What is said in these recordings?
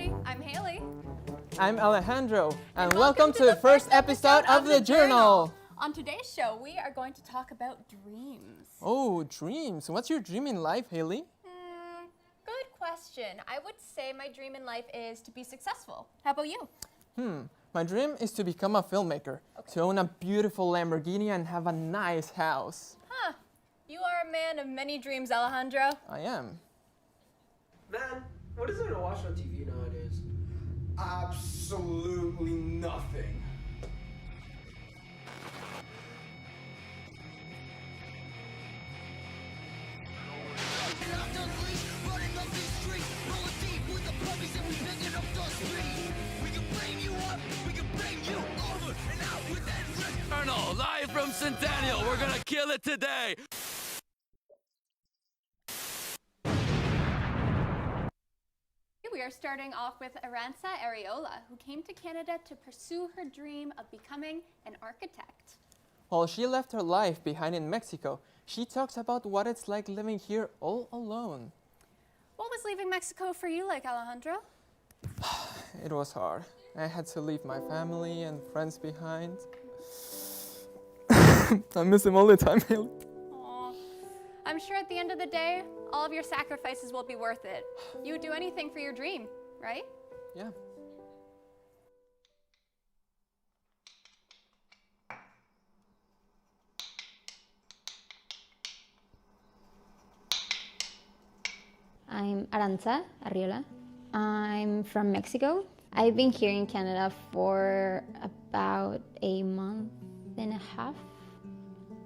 everybody. I'm Hayley. I'm Alejandro, and welcome to the first episode of the Journal. On today's show, we are going to talk about dreams. Oh, dreams. What's your dream in life, Hayley? Good question. I would say my dream in life is to be successful. How about you? My dream is to become a filmmaker, to own a beautiful Lamborghini and have a nice house. You are a man of many dreams, Alejandro. I am. Man, what is there to watch on TV nowadays? Absolutely nothing. Live from Centennial, we're gonna kill it today. We are starting off with Aranza Areola, who came to Canada to pursue her dream of becoming an architect. While she left her life behind in Mexico, she talks about what it's like living here all alone. What was leaving Mexico for you like, Alejandro? It was hard. I had to leave my family and friends behind. I miss them all the time, Hayley. Aw. I'm sure at the end of the day, all of your sacrifices will be worth it. You would do anything for your dream, right? Yeah. I'm Aranza Arriola. I'm from Mexico. I've been here in Canada for about a month and a half.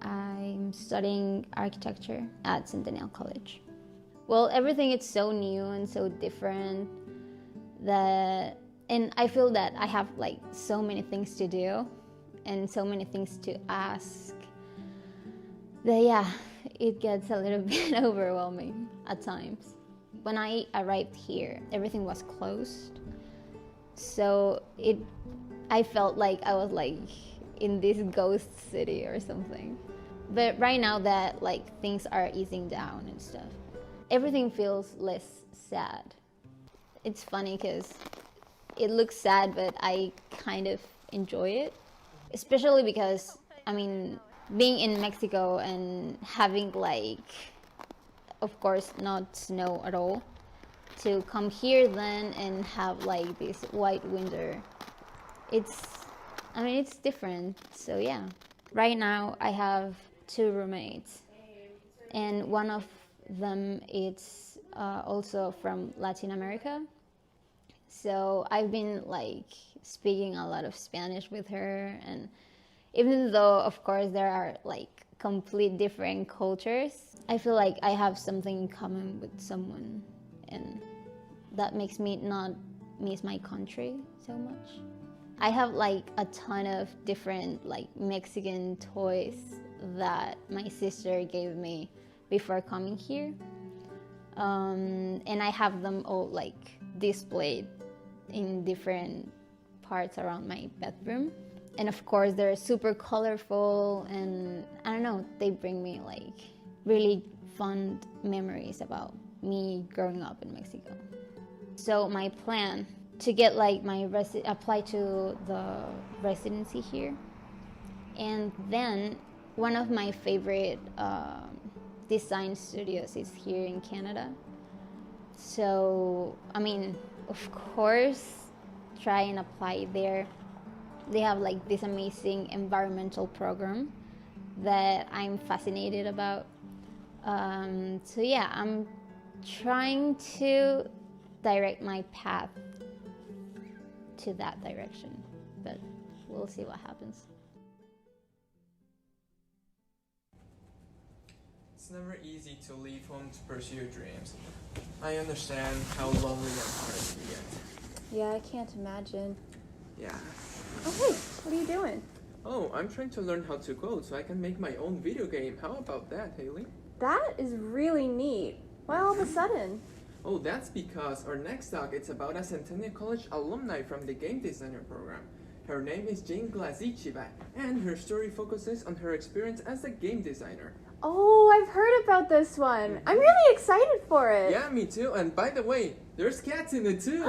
I'm studying architecture at Centennial College. Well, everything is so new and so different and I feel that I have like so many things to do and so many things to ask that it gets a little bit overwhelming at times. When I arrived here, everything was closed. So I felt like I was like in this ghost city or something. But right now that like things are easing down and stuff, everything feels less sad. It's funny because it looks sad, but I kind of enjoy it. Especially because, being in Mexico and having like, of course, not snow at all, to come here then and have like this white winter, it's different. So yeah. Right now I have 2 roommates, and one of them is also from Latin America. So I've been like speaking a lot of Spanish with her, and even though of course there are like complete different cultures, I feel like I have something in common with someone, and that makes me not miss my country so much. I have like a ton of different like Mexican toys that my sister gave me before coming here. And I have them all like displayed in different parts around my bedroom. And of course they're super colorful, and I don't know, they bring me like really fond memories about me growing up in Mexico. So my plan to get like apply to the residency here, and then one of my favorite design studios is here in Canada. So of course, try and apply there. They have like this amazing environmental program that I'm fascinated about. So yeah, I'm trying to direct my path to that direction, but we'll see what happens. It's never easy to leave home to pursue your dreams. I understand how lonely and hard it can get. Yeah, I can't imagine. Yeah. Oh, hey, what are you doing? Oh, I'm trying to learn how to code so I can make my own video game. How about that, Hayley? That is really neat. Why all of a sudden? Oh, that's because our next talk is about a Centennial College alumni from the game designer program. Her name is Jane Glazichiva, and her story focuses on her experience as a game designer. Oh, I've heard about this one. I'm really excited for it. Yeah, me too. And by the way, there's cats in it too.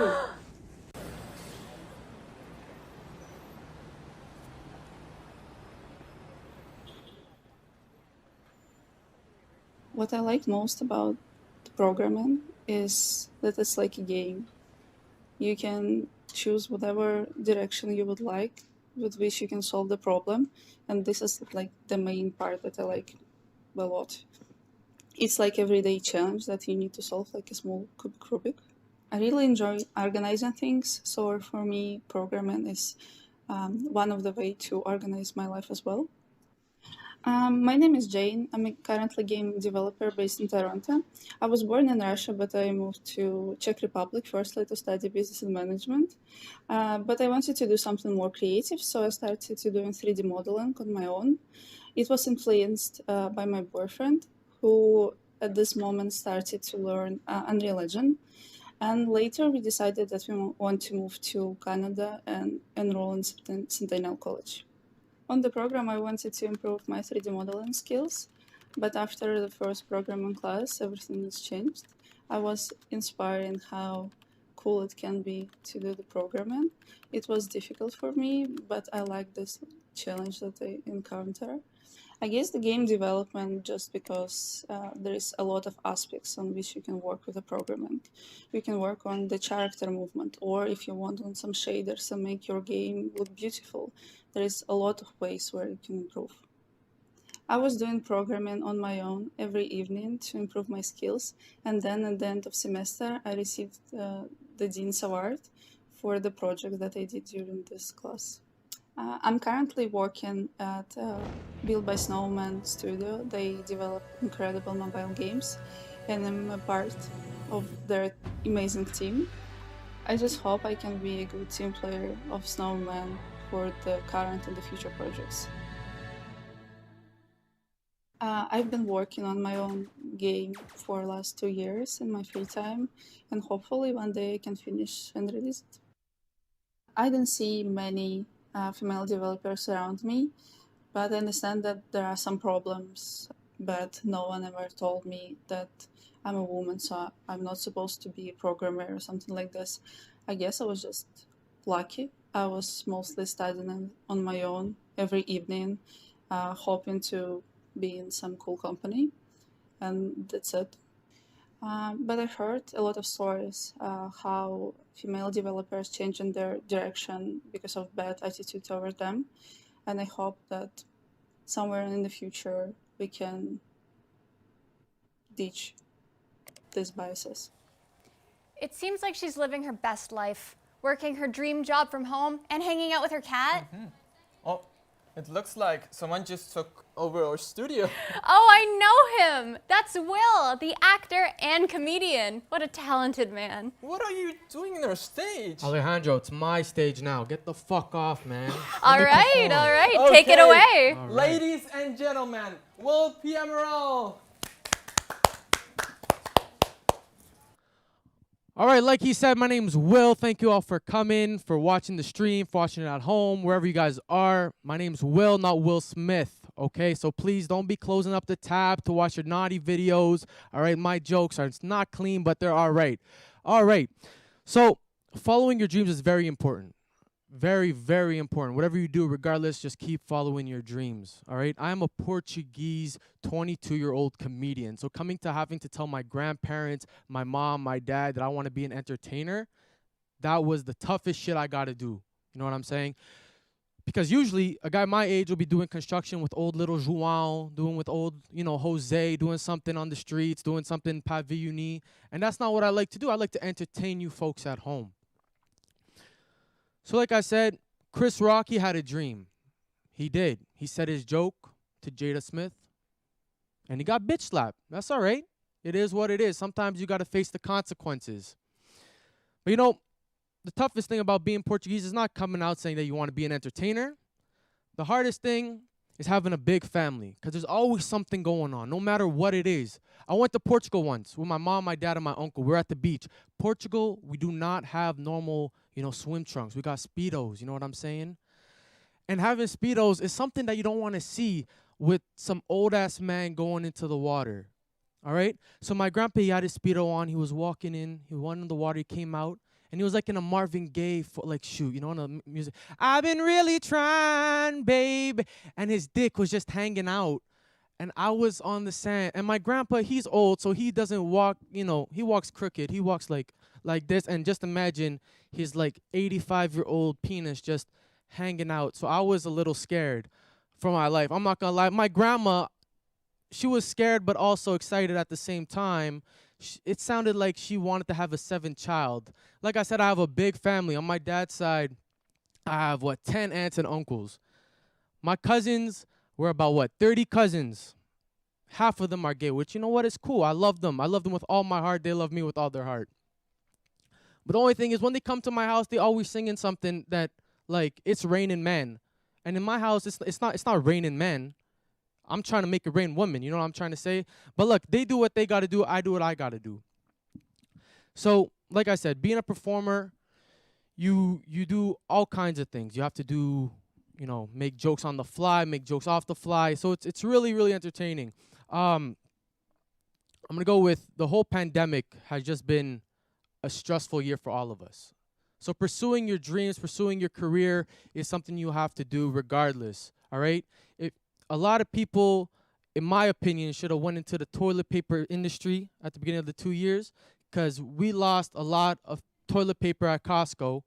What I like most about the programming is that it's like a game. You can choose whatever direction you would like with which you can solve the problem, and this is like the main part that I like a lot. It's like everyday challenge that you need to solve like a small Rubik. I really enjoy organizing things, so for me programming is one of the way to organize my life as well. My name is Jane. I'm a currently game developer based in Toronto. I was born in Russia, but I moved to Czech Republic firstly to study business and management. But I wanted to do something more creative, so I started to doing 3D modeling on my own. It was influenced by my boyfriend, who at this moment started to learn Unreal Engine. And later we decided that we want to move to Canada and enroll in Centennial College. On the program, I wanted to improve my 3D modeling skills, but after the first programming class, everything has changed. I was inspired in how cool it can be to do the programming. It was difficult for me, but I like this challenge that I encounter. I guess the game development, just because there is a lot of aspects on which you can work with the programming. You can work on the character movement, or if you want on some shaders and make your game look beautiful, there is a lot of ways where you can improve. I was doing programming on my own every evening to improve my skills, and then at the end of semester, I received the Dean's Award for the project that I did during this class. I'm currently working at Build by Snowman studio. They develop incredible mobile games, and I'm a part of their amazing team. I just hope I can be a good team player of Snowman for the current and the future projects. I've been working on my own game for the last 2 years in my free time, and hopefully one day I can finish and release it. I don't see many female developers around me, but I understand that there are some problems, but no one ever told me that I'm a woman, so I'm not supposed to be a programmer or something like this. I guess I was just lucky. I was mostly studying on my own every evening, hoping to be in some cool company, and that's it. But I heard a lot of stories how female developers changing their direction because of bad attitude toward them, and I hope that somewhere in the future we can ditch these biases. It seems like she's living her best life, working her dream job from home and hanging out with her cat. Oh, it looks like someone just took over our studio. Oh, I know him! That's Will, the actor and comedian. What a talented man. What are you doing in our stage? Alejandro, it's my stage now. Get the fuck off, man. All right, take it away. All right. Ladies and gentlemen, Will P-Amaral. All right, like he said, my name's Will. Thank you all for coming, for watching the stream, for watching it at home, wherever you guys are. My name's Will, not Will Smith, okay? So please don't be closing up the tab to watch your naughty videos, all right? My jokes are it's not clean, but they're all right. All right, so following your dreams is very important. Very, very important. Whatever you do, regardless, just keep following your dreams, all right? I am a Portuguese 22-year-old comedian. So coming to having to tell my grandparents, my mom, my dad that I want to be an entertainer, that was the toughest shit I got to do. You know what I'm saying? Because usually a guy my age will be doing construction with old little João, doing with old, Jose, doing something on the streets, doing something pavilloni. And that's not what I like to do. I like to entertain you folks at home. So like I said, Chris Rock, he had a dream. He did. He said his joke to Jada Smith, and he got bitch slapped. That's all right. It is what it is. Sometimes you got to face the consequences. But the toughest thing about being Portuguese is not coming out saying that you want to be an entertainer. The hardest thing is having a big family, because there's always something going on, no matter what it is. I went to Portugal once with my mom, my dad, and my uncle. We're at the beach. Portugal, we do not have normal, swim trunks. We got Speedos, you know what I'm saying? And having Speedos is something that you don't want to see with some old-ass man going into the water, all right? So my grandpa, he had his Speedo on. He was walking in. He went in the water. He came out. And he was like in a Marvin Gaye shoot, in the music. I've been really trying, babe. And his dick was just hanging out. and I was on the sand. And my grandpa, he's old, so he doesn't walk, he walks crooked. He walks like this. And just imagine his like 85-year-old penis just hanging out. So I was a little scared for my life. I'm not gonna lie. My grandma, she was scared but also excited at the same time. It sounded like she wanted to have a seventh child. Like I said, I have a big family. On my dad's side, I have 10 aunts and uncles. My cousins, we're about 30 cousins. Half of them are gay, which, you know what, is cool. I love them. I love them with all my heart. They love me with all their heart. But the only thing is, when they come to my house, they always singing something that, like, it's raining men. And in my house, it's not raining men. I'm trying to make it rain women. You know what I'm trying to say? But look, they do what they got to do. I do what I got to do. So, like I said, being a performer, you do all kinds of things. You have to do, make jokes on the fly, make jokes off the fly. So it's really, really entertaining. I'm going to go with the whole pandemic has just been a stressful year for all of us. So pursuing your dreams, pursuing your career is something you have to do regardless, all right? A lot of people, in my opinion, should have went into the toilet paper industry at the beginning of the 2 years, because we lost a lot of toilet paper at Costco.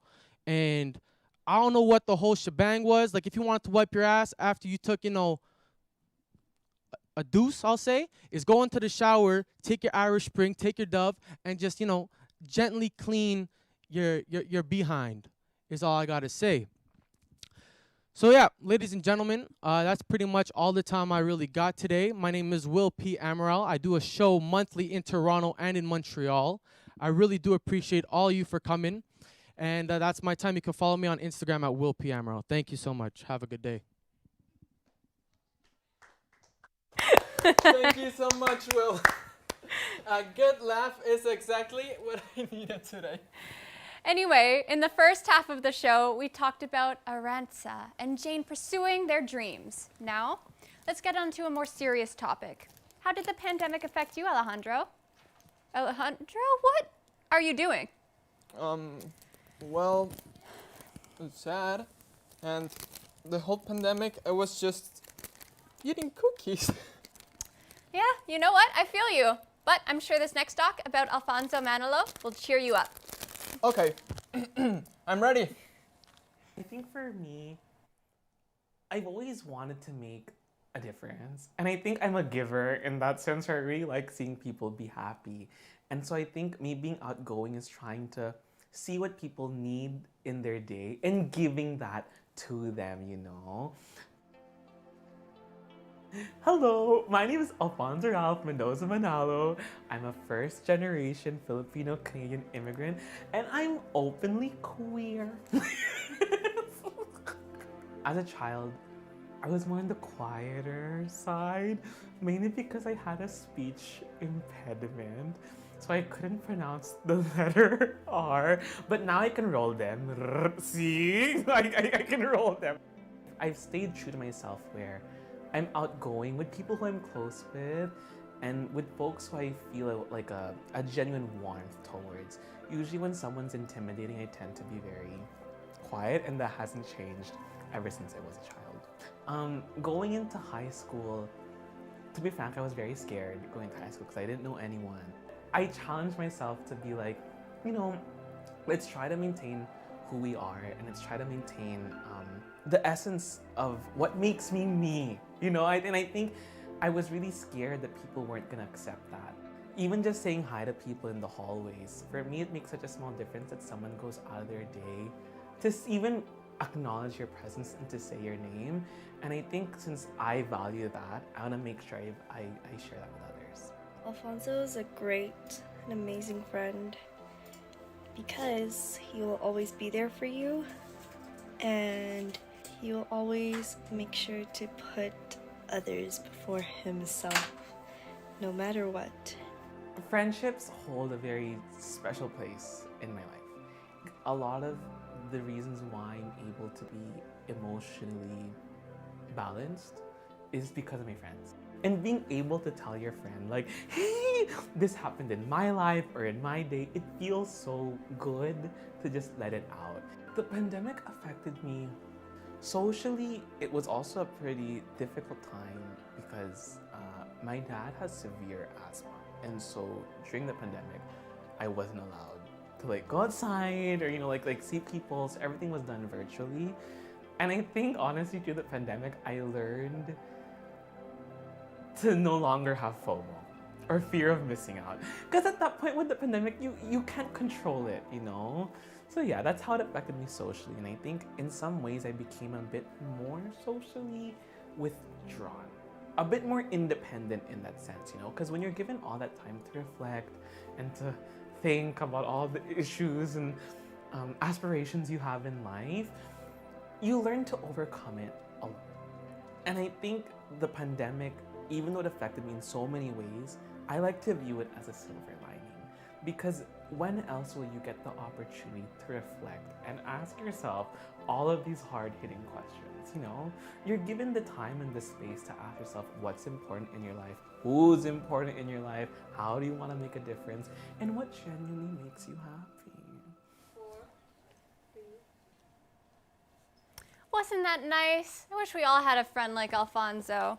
And I don't know what the whole shebang was. Like, if you wanted to wipe your ass after you took, a deuce, I'll say, is go into the shower, take your Irish Spring, take your Dove, and just, gently clean your behind, is all I got to say. So yeah, ladies and gentlemen, that's pretty much all the time I really got today. My name is Will P-Amaral. I do a show monthly in Toronto and in Montreal. I really do appreciate all you for coming. And that's my time. You can follow me on Instagram at Will P-Amaral. Thank you so much. Have a good day. Thank you so much, Will. A good laugh is exactly what I needed today. Anyway, in the first half of the show, we talked about Arantxa and Jane pursuing their dreams. Now, let's get on to a more serious topic. How did the pandemic affect you, Alejandro? Alejandro, what are you doing? Well, it's sad. And the whole pandemic, I was just eating cookies. Yeah, you know what? I feel you. But I'm sure this next doc about Alfonso Manalo will cheer you up. Okay, I'm ready. I think for me, I've always wanted to make a difference. And I think I'm a giver in that sense, where I really like seeing people be happy. And so I think me being outgoing is trying to see what people need in their day and giving that to them, Hello, my name is Alfonso Ralph Mendoza Manalo. I'm a first-generation Filipino-Canadian immigrant, and I'm openly queer. As a child, I was more on the quieter side, mainly because I had a speech impediment, so I couldn't pronounce the letter R, but now I can roll them. See? I can roll them. I've stayed true to myself where I'm outgoing with people who I'm close with and with folks who I feel like a genuine warmth towards. Usually when someone's intimidating, I tend to be very quiet, and that hasn't changed ever since I was a child. Going into high school, to be frank, I was very scared going to high school because I didn't know anyone. I challenged myself to be like, let's try to maintain who we are, and let's try to maintain the essence of what makes me me, and I think I was really scared that people weren't gonna accept that. Even just saying hi to people in the hallways, for me it makes such a small difference that someone goes out of their day to even acknowledge your presence and to say your name. And I think since I value that, I want to make sure I share that with others. Alfonso is a great and amazing friend because he will always be there for you, and he will always make sure to put others before himself, no matter what. Friendships hold a very special place in my life. A lot of the reasons why I'm able to be emotionally balanced is because of my friends. And being able to tell your friend, like, hey, this happened in my life or in my day, it feels so good to just let it out. The pandemic affected me socially. It was also a pretty difficult time because my dad has severe asthma, and so during the pandemic, I wasn't allowed to like go outside or like see people. So everything was done virtually, and I think honestly through the pandemic, I learned to no longer have FOMO or fear of missing out. Because at that point with the pandemic, you can't control it, So yeah, that's how it affected me socially. And I think in some ways I became a bit more socially withdrawn, a bit more independent in that sense, Because when you're given all that time to reflect and to think about all the issues and aspirations you have in life, you learn to overcome it alone. And I think the pandemic, even though it affected me in so many ways, I like to view it as a silver lining. Because when else will you get the opportunity to reflect and ask yourself all of these hard-hitting questions, You're given the time and the space to ask yourself what's important in your life, who's important in your life, how do you want to make a difference, and what genuinely makes you happy. Wasn't that nice? I wish we all had a friend like Alfonso.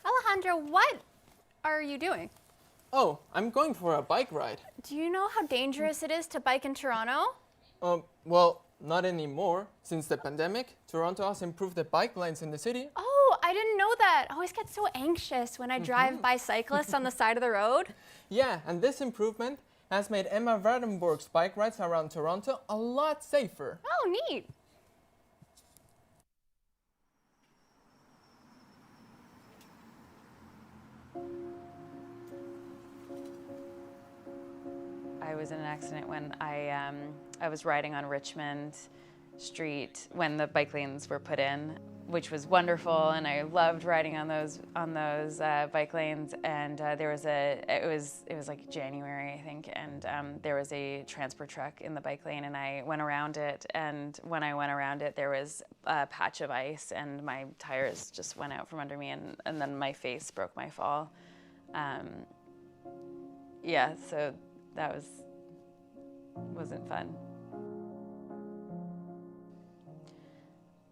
Alejandro, what are you doing? Oh, I'm going for a bike ride. Do you know how dangerous it is to bike in Toronto? Well, not anymore. Since the pandemic, Toronto has improved the bike lanes in the city. Oh, I didn't know that. I always get so anxious when I drive by cyclists on the side of the road. Yeah, and this improvement has made Emma Vardenborg's bike rides around Toronto a lot safer. Oh, neat. I was in an accident when I was riding on Richmond Street when the bike lanes were put in, which was wonderful, and I loved riding on those bike lanes. And it was like January, I think, and there was a transport truck in the bike lane, and I went around it. And when I went around it, there was a patch of ice, and my tires just went out from under me, and then my face broke my fall. Yeah, so that wasn't fun.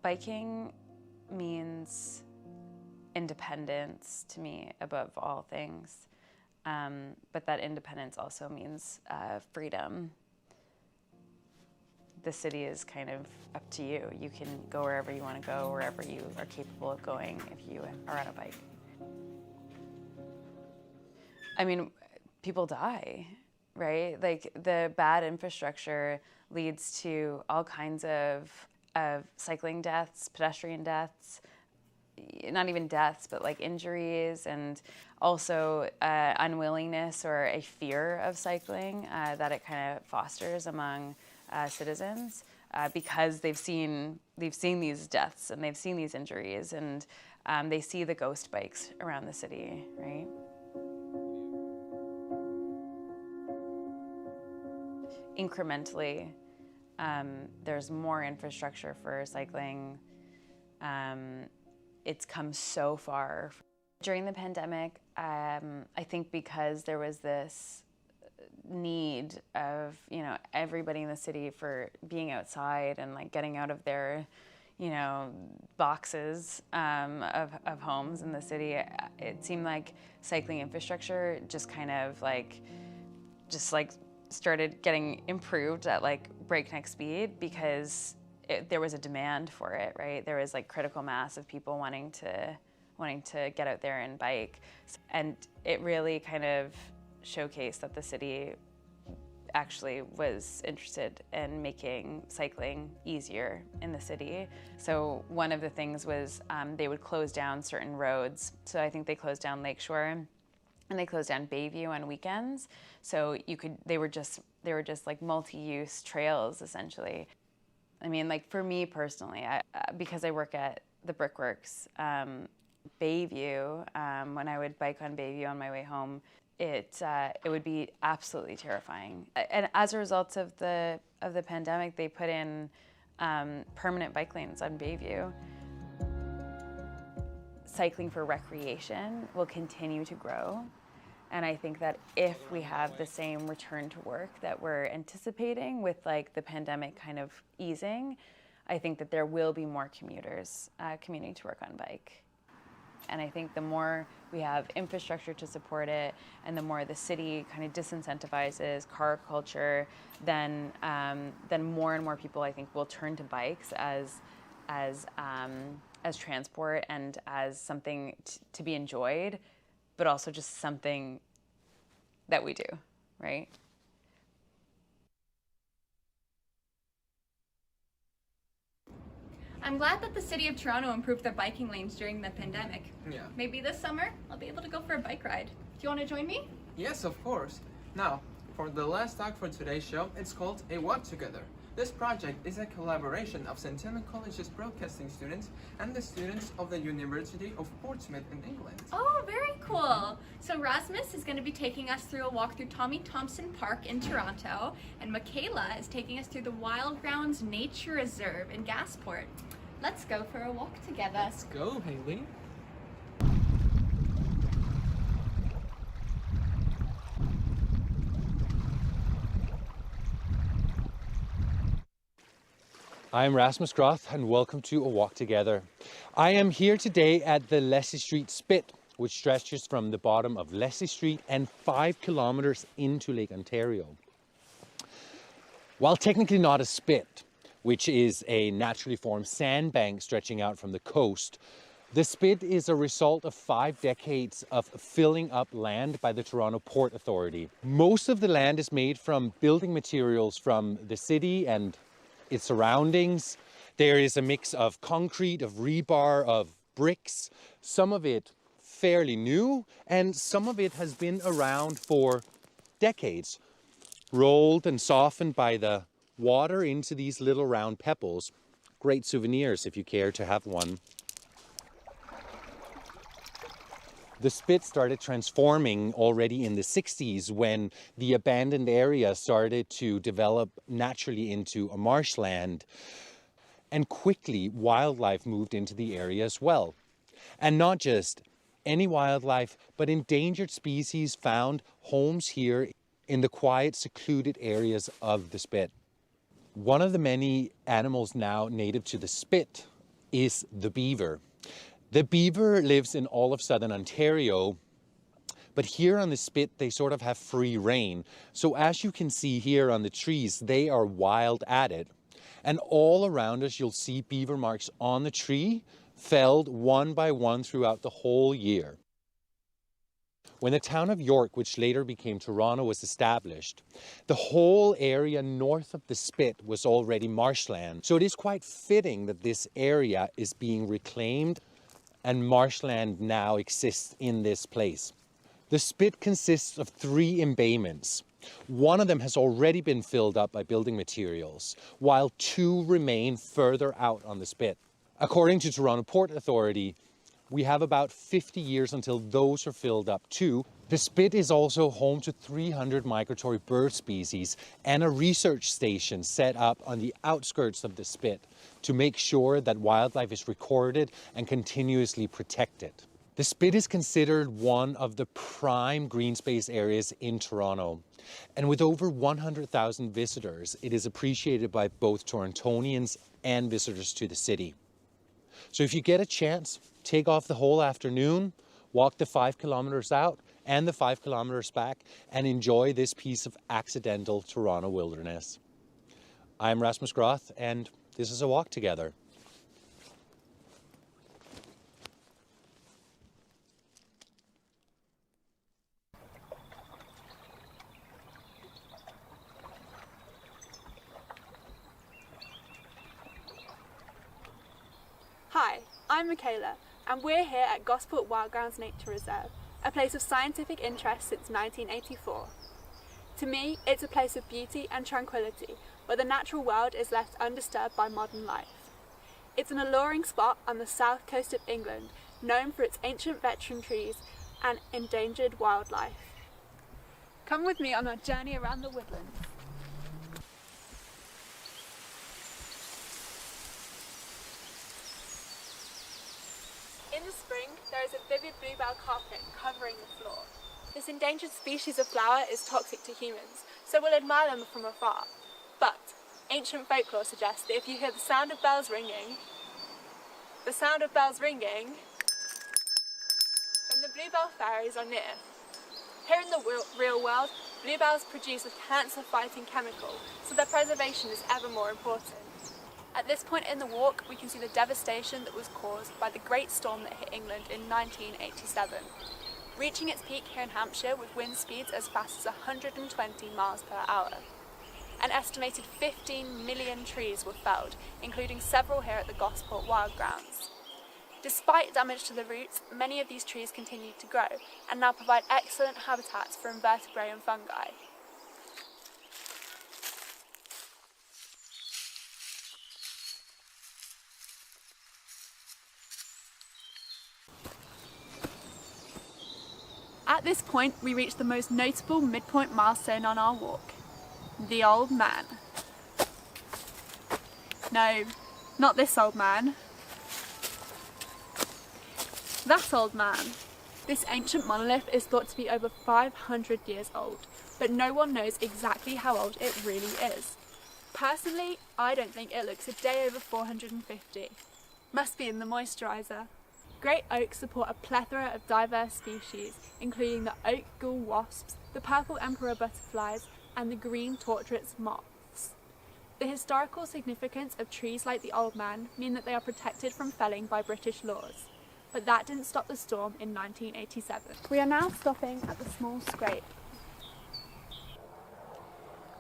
Biking means independence to me above all things, but that independence also means freedom. The city is kind of up to you. You can go wherever you want to go, wherever you are capable of going if you are on a bike. I mean, people die, right? Like the bad infrastructure leads to all kinds of cycling deaths, pedestrian deaths, not even deaths, but like injuries, and also unwillingness or a fear of cycling that it kind of fosters among citizens because they've seen these deaths and they've seen these injuries, and they see the ghost bikes around the city, right? Incrementally, there's more infrastructure for cycling. It's come so far. During the pandemic, I think because there was this need of, everybody in the city for being outside and like getting out of their, boxes of homes in the city, it seemed like cycling infrastructure just kind of started getting improved at like breakneck speed because there was a demand for it, right? There was like critical mass of people wanting to get out there and bike. And it really kind of showcased that the city actually was interested in making cycling easier in the city. So one of the things was they would close down certain roads. So I think they closed down Lakeshore and they closed down Bayview on weekends. So they were just like multi-use trails essentially. I mean, like for me personally, because I work at the Brickworks, Bayview, when I would bike on Bayview on my way home, it would be absolutely terrifying. And as a result of the pandemic, they put in permanent bike lanes on Bayview. Cycling for recreation will continue to grow. And I think that if we have the same return to work that we're anticipating with like the pandemic kind of easing, I think that there will be more commuters commuting to work on bike. And I think the more we have infrastructure to support it, and the more the city kind of disincentivizes car culture, then more and more people, I think, will turn to bikes as transport and as something to be enjoyed, but also just something that we do, right? I'm glad that the city of Toronto improved their biking lanes during the pandemic. Yeah. Maybe this summer I'll be able to go for a bike ride. Do you want to join me? Yes, of course. Now, for the last talk for today's show, it's called A Walk Together. This project is a collaboration of Centennial College's broadcasting students and the students of the University of Portsmouth in England. Oh, very cool. So Rasmus is going to be taking us through a walk through Tommy Thompson Park in Toronto, and Michaela is taking us through the Wild Grounds Nature Reserve in Gasport. Let's go for a walk together. Let's go, Hayley. I'm Rasmus Groth and welcome to A Walk Together. I am here today at the Leslie Street Spit, which stretches from the bottom of Leslie Street and 5 kilometers into Lake Ontario. While technically not a spit, which is a naturally formed sandbank stretching out from the coast, the spit is a result of 5 decades of filling up land by the Toronto Port Authority. Most of the land is made from building materials from the city and its surroundings. There is a mix of concrete, of rebar, of bricks, some of it fairly new, and some of it has been around for decades, rolled and softened by the water into these little round pebbles. Great souvenirs if you care to have one. The spit started transforming already in the 60s when the abandoned area started to develop naturally into a marshland. And quickly, wildlife moved into the area as well. And not just any wildlife, but endangered species found homes here in the quiet, secluded areas of the spit. One of the many animals now native to the spit is the beaver. The beaver lives in all of southern Ontario, but here on the spit, they sort of have free rein. So as you can see here on the trees, they are wild at it. And all around us, you'll see beaver marks on the tree, felled one by one throughout the whole year. When the town of York, which later became Toronto, was established, the whole area north of the spit was already marshland. So it is quite fitting that this area is being reclaimed and marshland now exists in this place. The spit consists of 3 embayments. One of them has already been filled up by building materials, while 2 remain further out on the spit. According to Toronto Port Authority, we have about 50 years until those are filled up too. The spit is also home to 300 migratory bird species and a research station set up on the outskirts of the spit to make sure that wildlife is recorded and continuously protected. The spit is considered one of the prime green space areas in Toronto. And with over 100,000 visitors, it is appreciated by both Torontonians and visitors to the city. So if you get a chance, take off the whole afternoon, walk the 5 kilometers out and the 5 kilometers back, and enjoy this piece of accidental Toronto wilderness. I'm Rasmus Groth, and this is A Walk Together. Hi, I'm Michaela, and we're here at Gosport Wildgrounds Nature Reserve, a place of scientific interest since 1984. To me, it's a place of beauty and tranquility, where the natural world is left undisturbed by modern life. It's an alluring spot on the south coast of England, known for its ancient veteran trees and endangered wildlife. Come with me on our journey around the woodlands. In the spring, there is a vivid bluebell carpet covering the floor. This endangered species of flower is toxic to humans, so we'll admire them from afar. But ancient folklore suggests that if you hear the sound of bells ringing, bluebell fairies are near. Here in the real world, bluebells produce a cancer-fighting chemical, so their preservation is ever more important. At this point in the walk, we can see the devastation that was caused by the great storm that hit England in 1987, reaching its peak here in Hampshire with wind speeds as fast as 120 miles per hour. An estimated 15 million trees were felled, including several here at the Gosport Wildgrounds. Despite damage to the roots, many of these trees continued to grow and now provide excellent habitats for invertebrate and fungi. At this point, we reach the most notable midpoint milestone on our walk, the Old Man. No, not this old man. That old man. This ancient monolith is thought to be over 500 years old, but no one knows exactly how old it really is. Personally, I don't think it looks a day over 450. Must be in the moisturiser. Great oaks support a plethora of diverse species, including the oak ghoul wasps, the purple emperor butterflies, and the green tortoise moths. The historical significance of trees like the Old Man mean that they are protected from felling by British laws. But that didn't stop the storm in 1987. We are now stopping at the small scrape.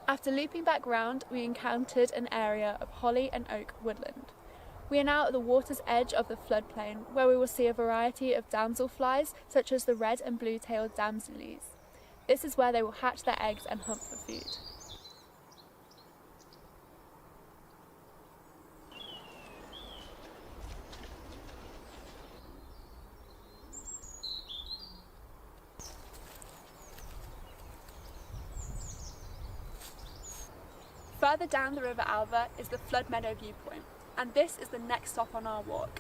After looping back round, we encountered an area of holly and oak woodland. We are now at the water's edge of the floodplain, where we will see a variety of damselflies, such as the red and blue-tailed damselies. This is where they will hatch their eggs and hunt for food. Further down the River Alva is the Flood Meadow viewpoint, and this is the next stop on our walk.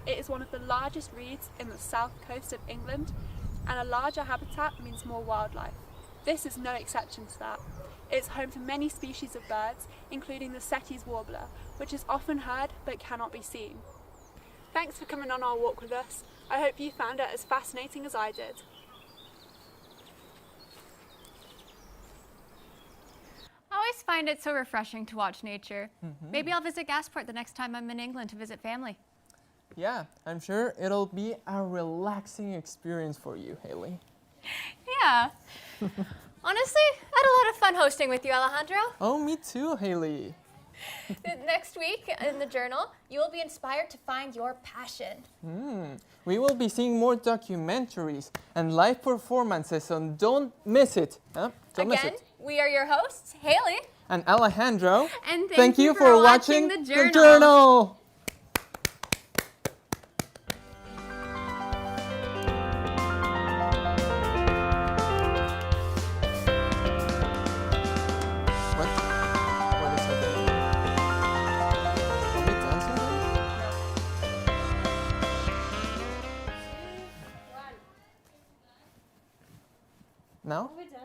It is one of the largest reeds in the south coast of England, and a larger habitat means more wildlife. This is no exception to that. It's home to many species of birds, including the Setti's warbler, which is often heard but cannot be seen. Thanks for coming on our walk with us. I hope you found it as fascinating as I did. I always find it so refreshing to watch nature. Maybe I'll visit Gosport the next time I'm in England to visit family. Yeah, I'm sure it'll be a relaxing experience for you, Hayley. Yeah. Honestly, I had a lot of fun hosting with you, Alejandro. Oh, me too, Hayley. Next week in the journal, you will be inspired to find your passion. We will be seeing more documentaries and live performances, so don't miss it. Don't miss Again, it. we are your hosts, Hayley. And Alejandro. And thank you for watching the the journal. Now? We're done.